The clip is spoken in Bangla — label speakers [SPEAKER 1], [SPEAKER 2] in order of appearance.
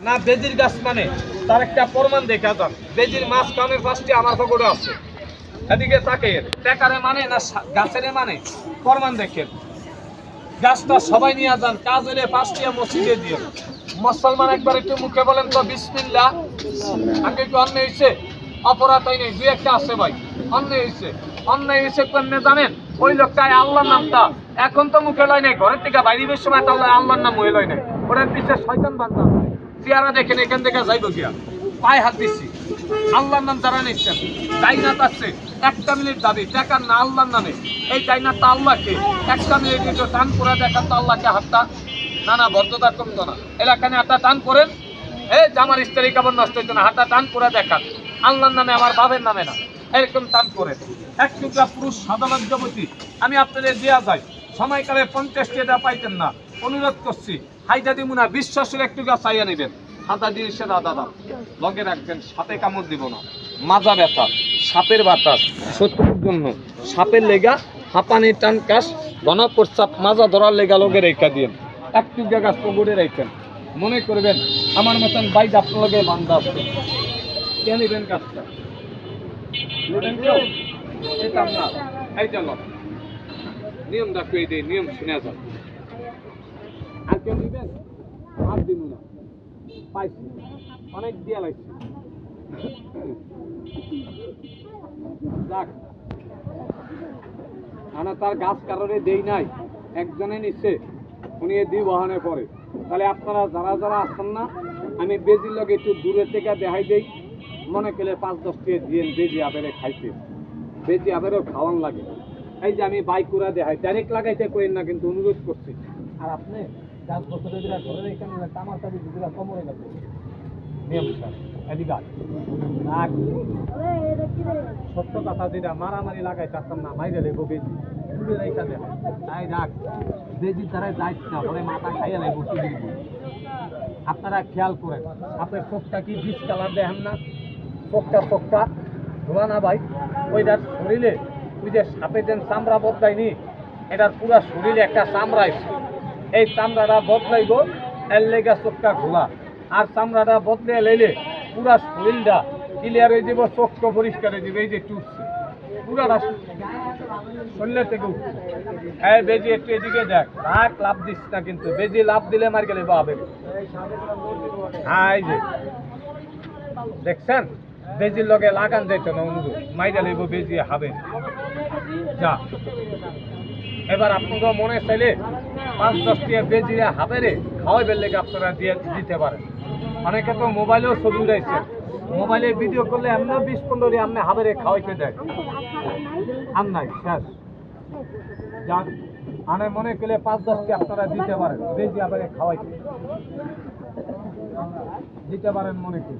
[SPEAKER 1] না বেজির গাছ মানে তার একটা প্রমাণ দেখা যান। বেজির মাঝখানের পাশটি আমার পকেটে আছে, এদিকে তাকে টেকারে মানে না গাছের মানে প্রমাণ দেখেন। গাছটা সবাই নিয়ে যান, কাজ হলে পাঁচটিয়া মসজিদে দিয়ে মুসলমান একবার একটু মুখে বলেন তো বিসমিল্লাহ। আগে একটু অন্যায় হয়েছে, অপরাধ হয় নাই, দুই একটা আছে ভাই। অন্যায় হয়েছে কেমনে জানেন? ওই লোকটাই আল্লাহর নামটা এখন তো মুখে লয় নাই, ঘরের থেকে বাইরের সময় তাহলে আল্লাহর নাম মুখে লয় নাই, ওটার পিছিয়ে শয়তান বান্দা। চেহারা দেখেন এখান থেকে যাইব গিয়া, পায়ে হাত দিচ্ছি। আল্লাহর নাম যারা নিচ্ছেন, ডাইনাত আছে একটা মিনিট দাবি টাকার না আল্লাহর নামে, এই ডাইনাতটা আল্লাহকে একটা মিনিট একটু টান করে দেখান তো আল্লাহকে হাতটা। না বদ্ধতা কমতো না, এলাকানে হাতটা টান করেন, এই যে আমার স্ত্রী কেমন নষ্ট হইতো না, হাতটা টান করে দেখান আল্লাহর নামে, আমার বাবের নামে না, এরকম টান করে। এক টুকরা পুরুষ সাধারণী আমি আপনাদের দেওয়া যায়, সময়কালে 50 টাকা পাইতেন না, অনুরোধ করছি হাইটা দিমুনা বিশ্বাসের একটু গাছ চাইয়া নেবেন। হাতা জিনিসের দাদা লগে রাখবেন, সাপে কামড় দিব না। মাজা ব্যথা, সাপের বাতাস, শত্রুর জন্য, সাপের লেগা, হাঁপানি টান কাশ, ঘন প্রস্রাব, মাজা ধরার লেগা লগে রেখা দিন। একটু গাছ পগড়ে রাখবেন, মনে করবেন আমার মতন বাইক আপনার লগে বান্ধা আছে। কে নেবেন গাছটা? এই চল নিয়ম ডাকবে, এই নিয়ম শুনে যান। আর কেউ নিবেন? আর দিব না, পাইছি অনেক দিয়া লাগছে। যাক আনা তার গাছ কারণে দেই নাই, একজনে নিচ্ছে, উনি দিই বাহনে পরে। তাহলে আপনারা যারা যারা আসছেন না, আমি বেজির লগে একটু দূরের থেকে দেখাই দেই, মনে করলে 5-10 টাকা দিয়ে বেজি আবেরে খাইতে, বেজি আবেরও খাওয়ান লাগে। এই যে আমি বাইক করে দেখাই, ডাইরেক্ট লাগাইতে করেন না, কিন্তু অনুরোধ করছি। আর আপনি গাছ বছরে দিলা ধরে রেখে নিলে তামার তাবি দিলা কমরে লাগবে নিয়ম স্যার। এদিকে সত্য কথা যেটা মারামারি লাগাই চাচ্তাম না, মাইরে লেগো বেজি তুলে রেখা দেয়, তাই রাখ বেজির দ্বারাই যাইত না, পরে মাথা খাইয়া লাগবো তুলে। আপনারা খেয়াল করেন, আপনার চোখটা কি বিষ কালার দেখেন না? চোখটা ধোলা না ভাই? ওইটার শরীরে ওই যে সাপের যেন চামড়া বদলায়নি, এটার পুরা শরীরে একটা চামড়া, এই চামড়াটা বদলাইব, এর লেগা চোখটা ঘোলা। আর চামড়াটা বদলে লাইলে পুরা শরীরটা ক্লিয়ার হয়ে যাব, চোখটা পরিষ্কার হয়ে যাবে। এই যে টুটছে পুরাটা শরীরের থেকে উঠছে। হ্যাঁ বেজি একটু এদিকে দেখ, রাখ লাভ দিস না, কিন্তু বেজি লাভ দিলে মার গেলে পাবে। হ্যাঁ এই যে দেখছেন, বেজির লগে লাগান যাইতো না, অনুরোধ মাইরা লইব বেজি হবে যা। এবার আপনাদের মনে চাইলে 5-10 টাকা বেজিরা হবে রে খাওয়াইবার লেগে আপনারা দিয়ে দিতে পারেন। অনেকে তো মোবাইলেও ছবি উঠাইছে, মোবাইলে ভিডিও করলে এমনি 20-15 আপনি হবে রে খাওয়াইতে দেয়, আর নাই শেষ। যাক আনে মনে করলে 5-10 টাকা আপনারা দিতে পারেন, বেজি আবারে খাওয়াইতে দিতে পারেন মনে করি।